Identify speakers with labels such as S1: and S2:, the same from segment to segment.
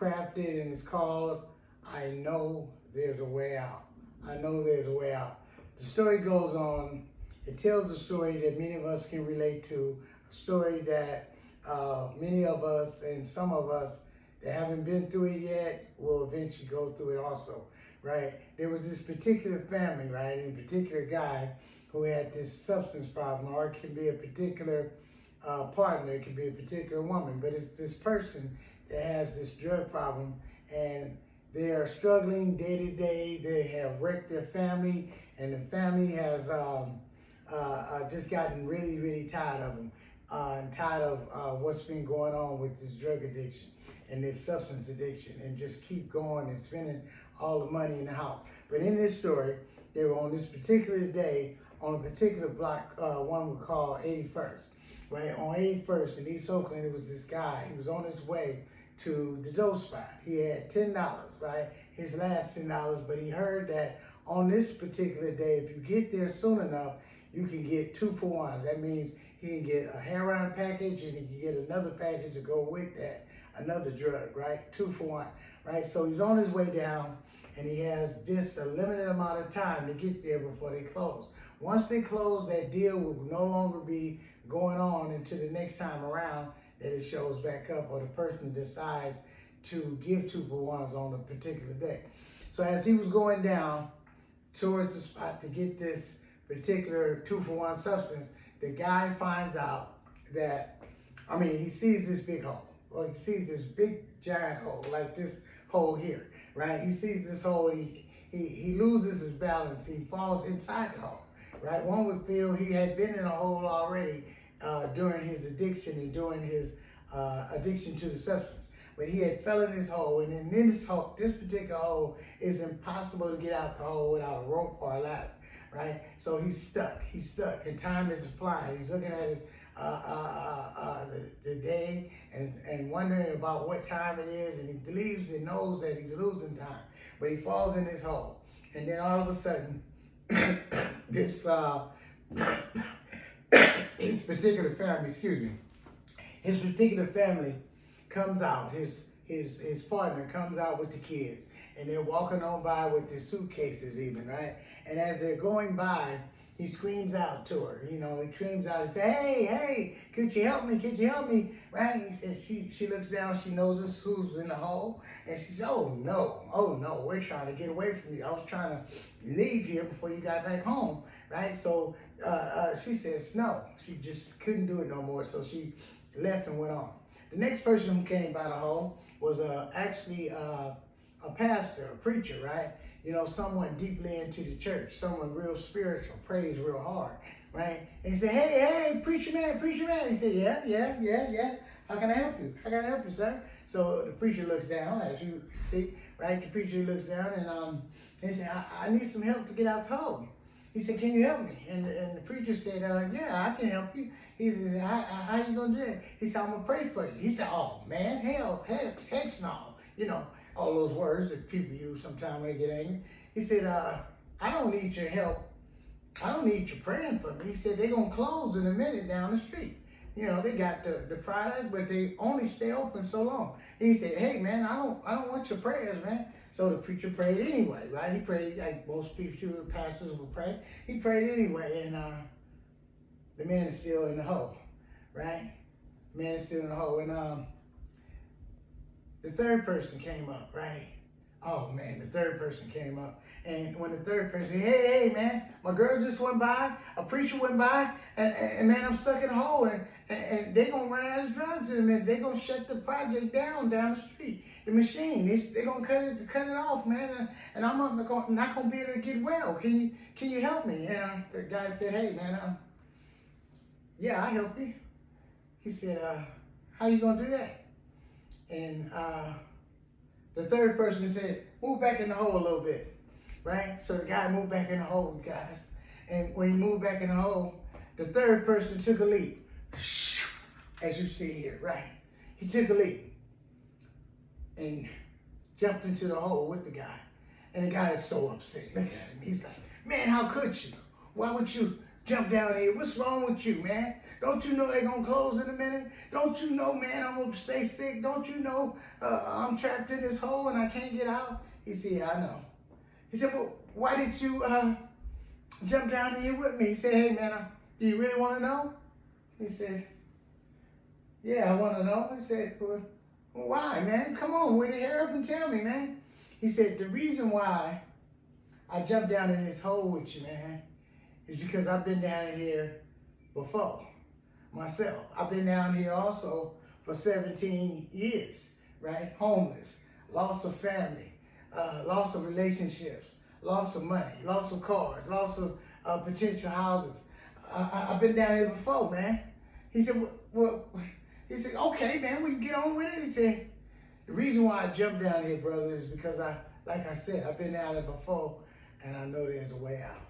S1: crafted, and it's called I Know There's a Way Out. I Know There's a Way Out. The story goes on. It tells a story that many of us can relate to, a story that many of us and some of us that haven't been through it yet will eventually go through it also, right? There was this particular family, right, and a particular guy who had this substance problem, or it can be a particular partner, it can be a particular woman, but it's this person that has this drug problem, and they are struggling day to day. They have wrecked their family, and the family has just gotten really, really tired of them, and tired of what's been going on with this drug addiction and this substance addiction, and just keep going and spending all the money in the house. But in this story, they were on this particular day on a particular block, one we call 81st, right? On 81st in East Oakland, it was this guy. He was on his way to the dope spot. He had $10, right? His last $10, but he heard that on this particular day, if you get there soon enough, you can get 2-for-1s. That means he can get a heroin package and he can get another package to go with that, another drug, right? 2-for-1, right? So he's on his way down, and he has just a limited amount of time to get there before they close. Once they close, that deal will no longer be going on until the next time around that it shows back up, or the person decides to give 2-for-1s on a particular day. So as he was going down towards the spot to get this particular 2-for-1 substance, the guy finds out that, he sees this big hole. Well, he sees this big giant hole, like this hole here, right? He sees this hole, and he loses his balance. He falls inside the hole, right? One would feel he had been in a hole already during his addiction and during his addiction to the substance. But he had fell in this hole, and in this hole, this particular hole, it's impossible to get out the hole without a rope or a ladder, right? So he's stuck, and time is flying. He's looking at his the day and wondering about what time it is, and he believes and knows that he's losing time, but he falls in this hole. And then all of a sudden, this his particular family comes out, his partner comes out with the kids, and they're walking on by with their suitcases even, right? And as they're going by, he screams out to her, he screams out and says, hey, could you help me, right? He says, she looks down, she knows who's in the hole, and she says, oh no, we're trying to get away from you. I was trying to leave here before you got back home, right? So she says no, she just couldn't do it no more, so she left and went on. The next person who came by the hole was actually a pastor, a preacher, right? Someone deeply into the church, someone real spiritual, prays real hard, right? And he said, hey, preacher man. He said, yeah. How can I help you, sir? So the preacher looks down, as you see, right? The preacher looks down, and he said, I need some help to get out the hole. He said, can you help me? And the preacher said, yeah, I can help you. He said, how you gonna do that? He said, I'm gonna pray for you. He said, oh man, heck no. All those words that people use sometimes when they get angry. He said, I don't need your help. I don't need you praying for me. He said, they're going to close in a minute down the street. They got the product, but they only stay open so long. He said, hey, man, I don't want your prayers, man. So the preacher prayed anyway, right? He prayed like most pastors will pray. He prayed anyway, and the man is still in the hole, right? The man is still in the hole, and the third person came up, right? Oh man, the third person came up. And when the third person, hey man, my girl just went by, a preacher went by, and man, I'm stuck in a hole, and they're gonna run out of drugs in a minute. They're gonna shut the project down the street. The machine, they're gonna cut it off, man, and I'm not gonna be able to get well. Can you help me? And the guy said, hey man, yeah, I'll help you. He said, how you gonna do that? And the third person said, move back in the hole a little bit, right? So the guy moved back in the hole, guys. And when he moved back in the hole, the third person took a leap, as you see here, right? He took a leap and jumped into the hole with the guy. And the guy is so upset. Look at him. He's like, man, how could you? Why would you jump down here? What's wrong with you, man? Don't you know they're going to close in a minute? Don't you know, man, I'm going to stay sick? Don't you know I'm trapped in this hole and I can't get out? He said, yeah, I know. He said, well, why did you jump down here with me? He said, hey, man, do you really want to know? He said, yeah, I want to know. He said, well, why, man? Come on, with it, hurry up and tell me, man. He said, the reason why I jumped down in this hole with you, man, is because I've been down here before myself. I've been down here also for 17 years, right? Homeless, loss of family, loss of relationships, loss of money, loss of cars, loss of potential houses. I've been down here before, man. He said, well, he said, okay, man, we can get on with it. He said, the reason why I jumped down here, brother, is because like I said, I've been down here before and I know there's a way out,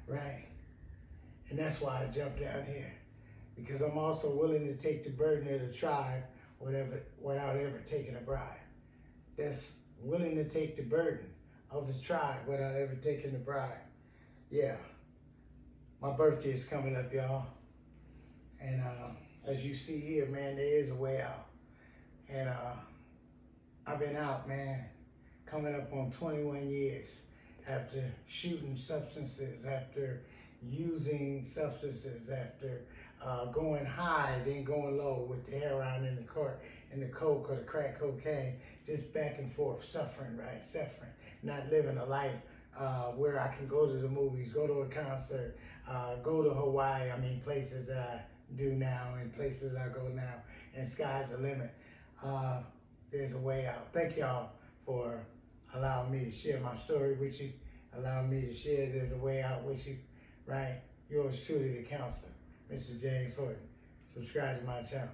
S1: right? And that's why I jumped down here, because I'm also willing to take the burden of the tribe without ever taking a bribe. That's willing to take the burden of the tribe without ever taking the bribe. Yeah, my birthday is coming up, y'all. And as you see here, man, there is a way out. And I've been out, man, coming up on 21 years after shooting substances, after using substances, after going high, then going low with the heroin in the coke or the crack cocaine, just back and forth, suffering, right? Suffering, not living a life where I can go to the movies, go to a concert, go to Hawaii. I mean, places that I do now and places I go now, and sky's the limit. There's a way out. Thank y'all for allowing me to share my story with you, allowing me to share there's a way out with you, right? Yours truly, the counselor, Mr. James Horton. Subscribe to my channel.